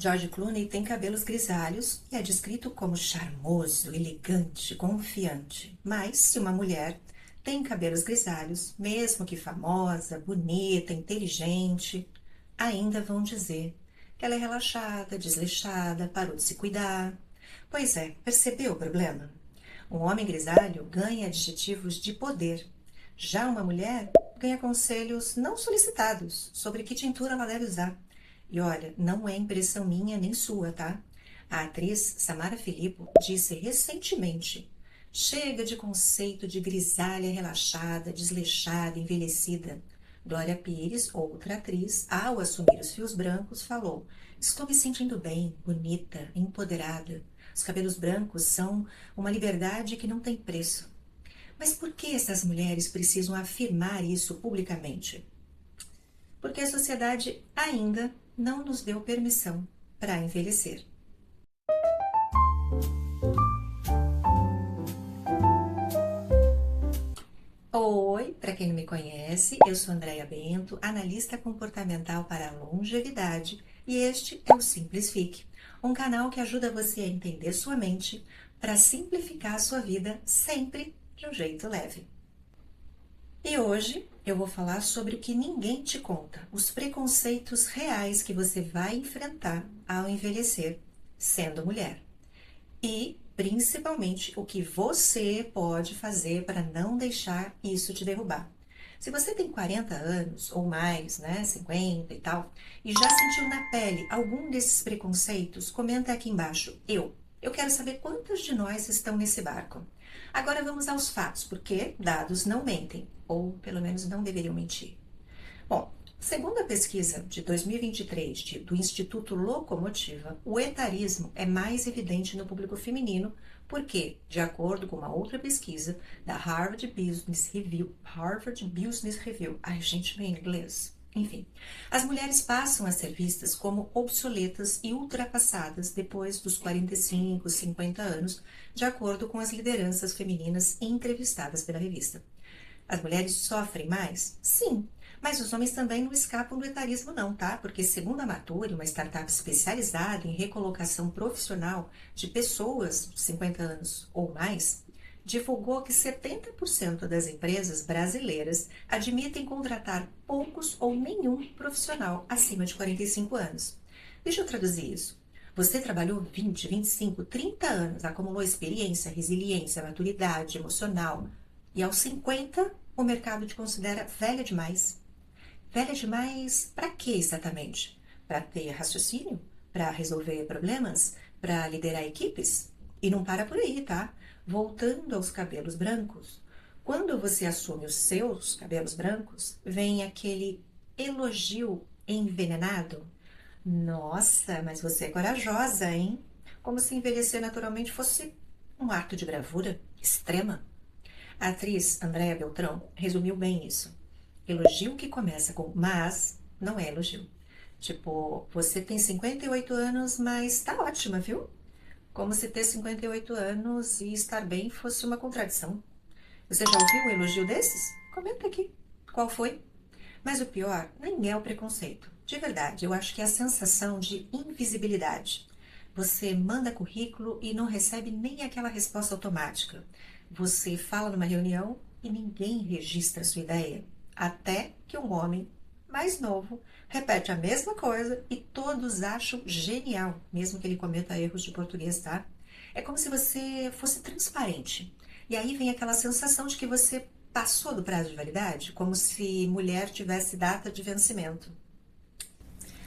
George Clooney tem cabelos grisalhos e é descrito como charmoso, elegante, confiante. Mas se uma mulher tem cabelos grisalhos, mesmo que famosa, bonita, inteligente, ainda vão dizer que ela é relaxada, desleixada, parou de se cuidar. Pois é, percebeu o problema? Um homem grisalho ganha adjetivos de poder. Já uma mulher ganha conselhos não solicitados sobre que tintura ela deve usar. E olha, não é impressão minha nem sua, tá? A atriz Samara Filippo disse recentemente: chega de conceito de grisalha relaxada, desleixada, envelhecida. Glória Pires, outra atriz, ao assumir os fios brancos, falou: estou me sentindo bem, bonita, empoderada. Os cabelos brancos são uma liberdade que não tem preço. Mas por que essas mulheres precisam afirmar isso publicamente? Porque a sociedade ainda não nos deu permissão para envelhecer. Oi, para quem não me conhece, eu sou Andréia Bento, analista comportamental para a longevidade, e este é o Simples Fique, um canal que ajuda você a entender sua mente para simplificar a sua vida sempre de um jeito leve. E hoje eu vou falar sobre o que ninguém te conta, os preconceitos reais que você vai enfrentar ao envelhecer sendo mulher. E, principalmente, o que você pode fazer para não deixar isso te derrubar. Se você tem 40 anos ou mais, né, 50 e tal, e já sentiu na pele algum desses preconceitos, comenta aqui embaixo, eu quero saber quantas de nós estão nesse barco. Agora vamos aos fatos, porque dados não mentem, ou pelo menos não deveriam mentir. Bom, segundo a pesquisa de 2023 do Instituto Locomotiva, o etarismo é mais evidente no público feminino porque, de acordo com uma outra pesquisa da Harvard Business Review, ai gente, meu inglês, enfim, as mulheres passam a ser vistas como obsoletas e ultrapassadas depois dos 45, 50 anos, de acordo com as lideranças femininas entrevistadas pela revista. As mulheres sofrem mais? Sim, mas os homens também não escapam do etarismo não, tá? Porque segundo a Maturi, uma startup especializada em recolocação profissional de pessoas de 50 anos ou mais, divulgou que 70% das empresas brasileiras admitem contratar poucos ou nenhum profissional acima de 45 anos. Deixa eu traduzir isso. Você trabalhou 20, 25, 30 anos, acumulou experiência, resiliência, maturidade emocional, e aos 50 o mercado te considera velha demais. Velha demais para quê exatamente? Para ter raciocínio? Para resolver problemas? Para liderar equipes? E não para por aí, tá? Voltando aos cabelos brancos, quando você assume os seus cabelos brancos, vem aquele elogio envenenado. Nossa, mas você é corajosa, hein? Como se envelhecer naturalmente fosse um ato de bravura extrema. A atriz Andréa Beltrão resumiu bem isso. Elogio que começa com mas não é elogio. Tipo, você tem 58 anos, mas tá ótima, viu? Como se ter 58 anos e estar bem fosse uma contradição. Você já ouviu um elogio desses? Comenta aqui. Qual foi? Mas o pior nem é o preconceito. De verdade, eu acho que é a sensação de invisibilidade. Você manda currículo e não recebe nem aquela resposta automática. Você fala numa reunião e ninguém registra a sua ideia. Até que um homem mais novo repete a mesma coisa e todos acham genial, mesmo que ele cometa erros de português, tá? É como se você fosse transparente. E aí vem aquela sensação de que você passou do prazo de validade, como se mulher tivesse data de vencimento.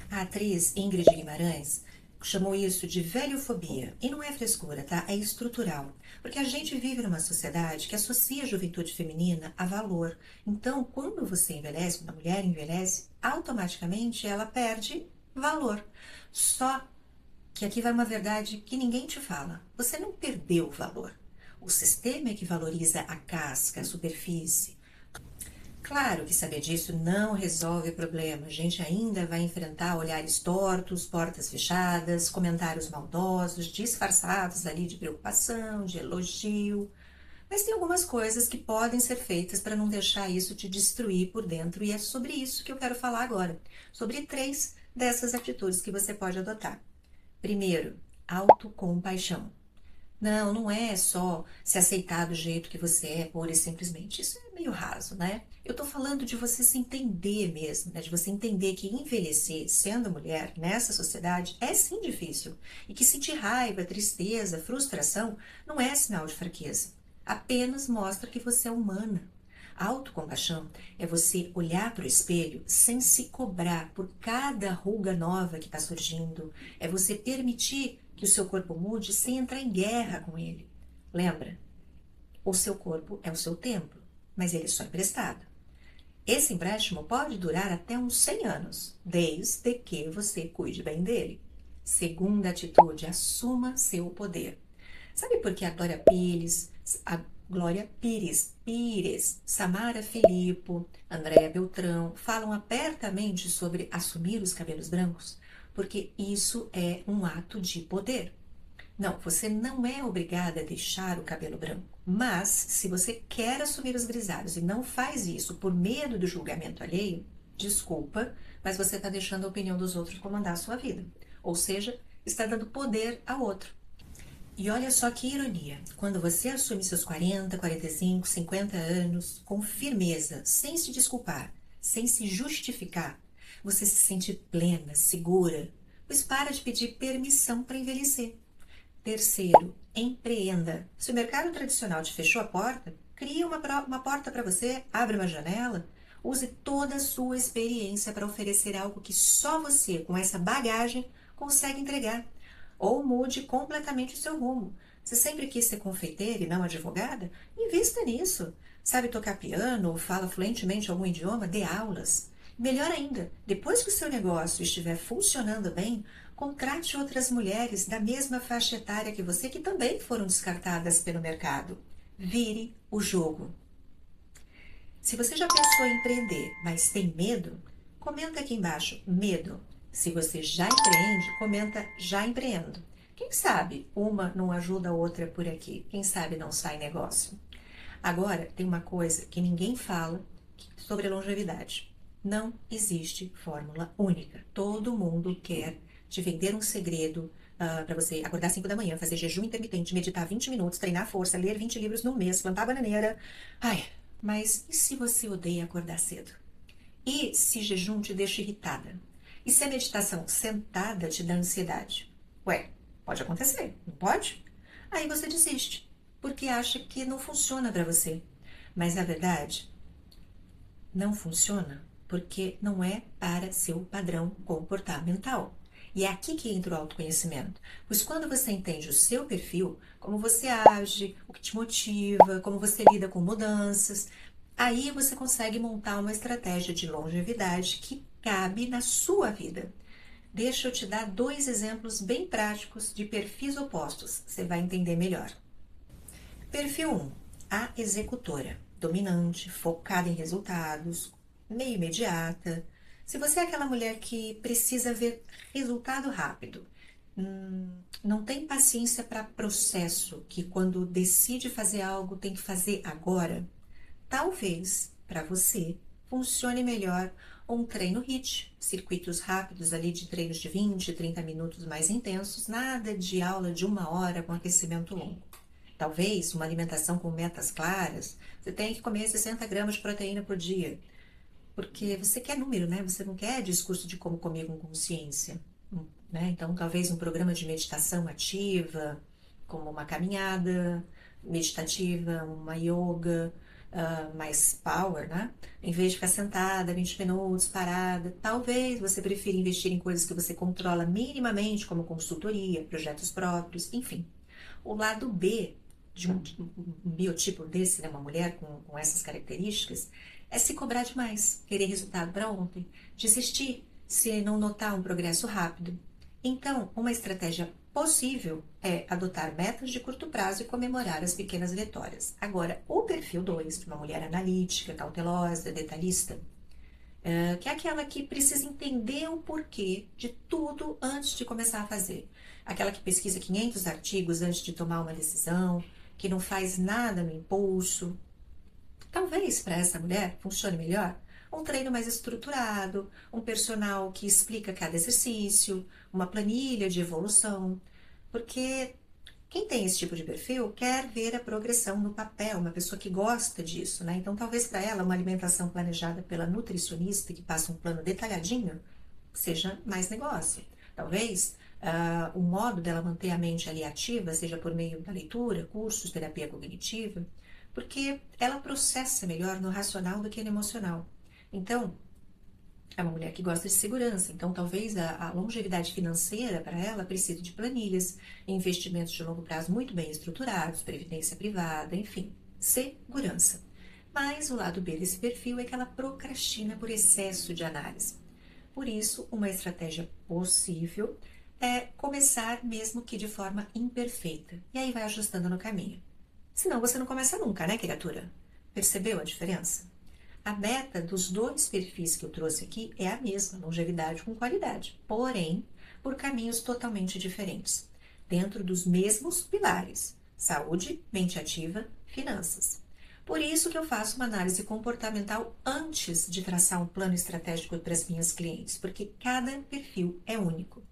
A atriz Ingrid Guimarães chamou isso de velhofobia. E não é frescura, tá? É estrutural. Porque a gente vive numa sociedade que associa a juventude feminina a valor. Então, quando você envelhece, quando a mulher envelhece, automaticamente ela perde valor. Só que aqui vai uma verdade que ninguém te fala. Você não perdeu valor. O sistema é que valoriza a casca, a superfície. Claro que saber disso não resolve o problema. A gente ainda vai enfrentar olhares tortos, portas fechadas, comentários maldosos, disfarçados ali de preocupação, de elogio. Mas tem algumas coisas que podem ser feitas para não deixar isso te destruir por dentro. E é sobre isso que eu quero falar agora. Sobre 3 dessas atitudes que você pode adotar. Primeiro, autocompaixão. Não, não é só se aceitar do jeito que você é, pura e simplesmente. Isso é meio raso, né? Eu tô falando de você se entender mesmo, né? De você entender que envelhecer sendo mulher nessa sociedade é sim difícil. E que sentir raiva, tristeza, frustração não é sinal de fraqueza. Apenas mostra que você é humana. A autocompaixão é você olhar para o espelho sem se cobrar por cada ruga nova que está surgindo. É você permitir que o seu corpo mude sem entrar em guerra com ele. Lembra? O seu corpo é o seu templo, mas ele é só emprestado. Esse empréstimo pode durar até uns 100 anos, desde que você cuide bem dele. Segunda atitude, assuma seu poder. Sabe por que a Glória Pires, Samara Filippo, Andréa Beltrão falam abertamente sobre assumir os cabelos brancos? Porque isso é um ato de poder. Não, você não é obrigada a deixar o cabelo branco. Mas, se você quer assumir os grisalhos e não faz isso por medo do julgamento alheio, desculpa, mas você está deixando a opinião dos outros comandar a sua vida. Ou seja, está dando poder ao outro. E olha só que ironia, quando você assume seus 40, 45, 50 anos com firmeza, sem se desculpar, sem se justificar, você se sente plena, segura, pois para de pedir permissão para envelhecer. Terceiro, empreenda. Se o mercado tradicional te fechou a porta, crie uma porta para você, abre uma janela, use toda a sua experiência para oferecer algo que só você, com essa bagagem, consegue entregar. Ou mude completamente o seu rumo. Você sempre quis ser confeiteira e não advogada? Invista nisso. Sabe tocar piano ou fala fluentemente algum idioma? Dê aulas. Melhor ainda, depois que o seu negócio estiver funcionando bem, contrate outras mulheres da mesma faixa etária que você que também foram descartadas pelo mercado. Vire o jogo. Se você já pensou em empreender, mas tem medo, comenta aqui embaixo, medo. Se você já empreende, comenta já empreendo. Quem sabe uma não ajuda a outra por aqui? Quem sabe não sai negócio? Agora, tem uma coisa que ninguém fala sobre a longevidade. Não existe fórmula única. Todo mundo quer te vender um segredo para você acordar às 5 da manhã, fazer jejum intermitente, meditar 20 minutos, treinar força, ler 20 livros no mês, plantar bananeira. Ai, mas e se você odeia acordar cedo? E se jejum te deixa irritada? E se a meditação sentada te dá ansiedade? Ué, pode acontecer, não pode? Aí você desiste, porque acha que não funciona para você. Mas na verdade, não funciona porque não é para seu padrão comportamental. E é aqui que entra o autoconhecimento. Pois quando você entende o seu perfil, como você age, o que te motiva, como você lida com mudanças, aí você consegue montar uma estratégia de longevidade que cabe na sua vida. Deixa eu te dar 2 exemplos bem práticos de perfis opostos. Você vai entender melhor. Perfil 1. A executora. Dominante, focada em resultados, meio imediata. Se você é aquela mulher que precisa ver resultado rápido, não tem paciência para processo, que quando decide fazer algo tem que fazer agora, talvez para você funcione melhor um treino HIIT, circuitos rápidos ali de treinos de 20, 30 minutos mais intensos, nada de aula de 1 hora com aquecimento longo. Talvez uma alimentação com metas claras, você tenha que comer 60 gramas de proteína por dia, porque você quer número, né? Você não quer discurso de como comer com consciência, né? Então, talvez um programa de meditação ativa, como uma caminhada meditativa, uma yoga, mais power, né? Em vez de ficar sentada 20 minutos, parada, talvez você prefira investir em coisas que você controla minimamente, como consultoria, projetos próprios, enfim. O lado B de um biotipo desse, né, uma mulher com essas características, é se cobrar demais, querer resultado para ontem, desistir se não notar um progresso rápido. Então, uma estratégia possível é adotar metas de curto prazo e comemorar as pequenas vitórias. Agora, o perfil 2, de uma mulher analítica, cautelosa, detalhista, que é aquela que precisa entender o porquê de tudo antes de começar a fazer. Aquela que pesquisa 500 artigos antes de tomar uma decisão, que não faz nada no impulso. Talvez para essa mulher funcione melhor um treino mais estruturado, um personal que explica cada exercício, uma planilha de evolução, porque quem tem esse tipo de perfil quer ver a progressão no papel, uma pessoa que gosta disso, né? Então, talvez para ela, uma alimentação planejada pela nutricionista, que passa um plano detalhadinho, seja mais negócio. Talvez o modo dela manter a mente ali ativa seja por meio da leitura, cursos, terapia cognitiva, porque ela processa melhor no racional do que no emocional. Então, é uma mulher que gosta de segurança, então talvez a longevidade financeira para ela precise de planilhas, investimentos de longo prazo muito bem estruturados, previdência privada, enfim, segurança. Mas o lado B desse perfil é que ela procrastina por excesso de análise. Por isso, uma estratégia possível é começar mesmo que de forma imperfeita, e aí vai ajustando no caminho. Senão você não começa nunca, né, criatura? Percebeu a diferença? A meta dos dois perfis que eu trouxe aqui é a mesma, longevidade com qualidade, porém por caminhos totalmente diferentes, dentro dos mesmos pilares: saúde, mente ativa, finanças. Por isso que eu faço uma análise comportamental antes de traçar um plano estratégico para as minhas clientes, porque cada perfil é único.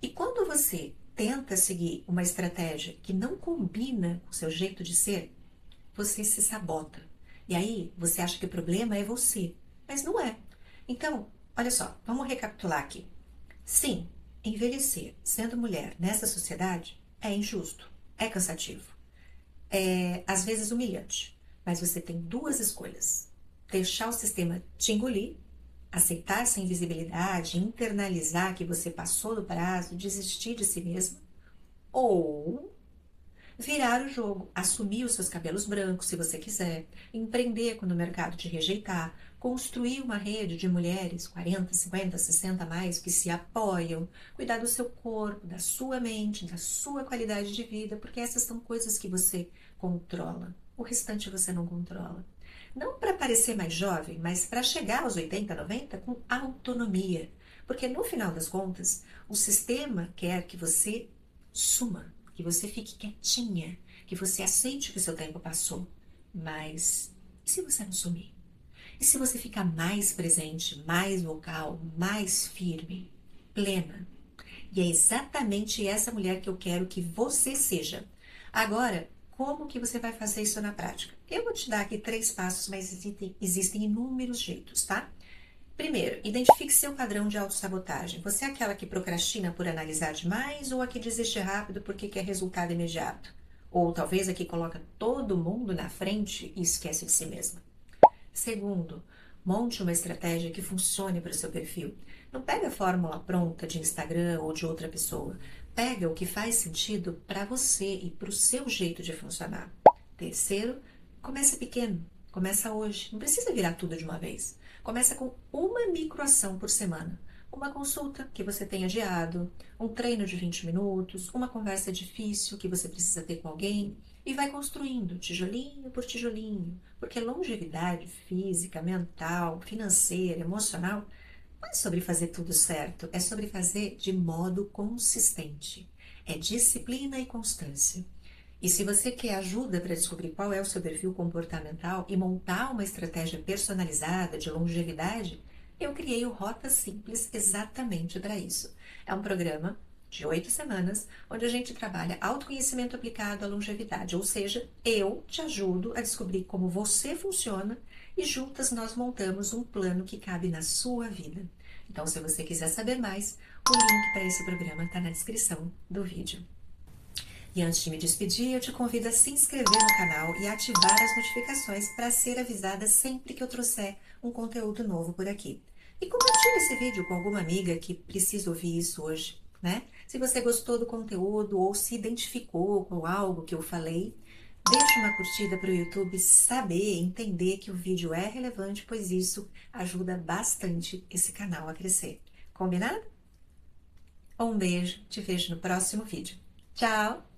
E quando você tenta seguir uma estratégia que não combina com o seu jeito de ser, você se sabota. E aí você acha que o problema é você, mas não é. Então, olha só, vamos recapitular aqui. Sim, envelhecer sendo mulher nessa sociedade é injusto, é cansativo, é às vezes humilhante, mas você tem duas escolhas: deixar o sistema te engolir, aceitar essa invisibilidade, internalizar que você passou do prazo, desistir de si mesma, ou virar o jogo, assumir os seus cabelos brancos, se você quiser, empreender quando o mercado te rejeitar, construir uma rede de mulheres 40, 50, 60 a mais que se apoiam, cuidar do seu corpo, da sua mente, da sua qualidade de vida, porque essas são coisas que você controla. O restante você não controla. Não para parecer mais jovem, mas para chegar aos 80, 90 com autonomia. Porque no final das contas, o sistema quer que você suma, que você fique quietinha, que você aceite que o seu tempo passou. Mas e se você não sumir? E se você ficar mais presente, mais vocal, mais firme, plena? E é exatamente essa mulher que eu quero que você seja. Agora, como que você vai fazer isso na prática? Eu vou te dar aqui 3 passos, mas existem inúmeros jeitos, tá? Primeiro, identifique seu padrão de autossabotagem. Você é aquela que procrastina por analisar demais ou a que desiste rápido porque quer resultado imediato? Ou talvez a que coloca todo mundo na frente e esquece de si mesma? Segundo, monte uma estratégia que funcione para o seu perfil. Não pega a fórmula pronta de Instagram ou de outra pessoa. Pega o que faz sentido para você e para o seu jeito de funcionar. Terceiro, começa pequeno. Começa hoje. Não precisa virar tudo de uma vez. Começa com uma microação por semana. Uma consulta que você tenha adiado, um treino de 20 minutos, uma conversa difícil que você precisa ter com alguém, e vai construindo tijolinho por tijolinho, porque longevidade física, mental, financeira, emocional não é sobre fazer tudo certo, é sobre fazer de modo consistente. É disciplina e constância. E se você quer ajuda para descobrir qual é o seu perfil comportamental e montar uma estratégia personalizada de longevidade, eu criei o Rota Simples exatamente para isso. É um programa de 8 semanas, onde a gente trabalha autoconhecimento aplicado à longevidade, ou seja, eu te ajudo a descobrir como você funciona e juntas nós montamos um plano que cabe na sua vida. Então, se você quiser saber mais, o link para esse programa está na descrição do vídeo. E antes de me despedir, eu te convido a se inscrever no canal e ativar as notificações para ser avisada sempre que eu trouxer um conteúdo novo por aqui. E compartilhe esse vídeo com alguma amiga que precisa ouvir isso hoje, né? Se você gostou do conteúdo ou se identificou com algo que eu falei, deixe uma curtida para o YouTube saber, entender que o vídeo é relevante, pois isso ajuda bastante esse canal a crescer. Combinado? Um beijo, te vejo no próximo vídeo. Tchau!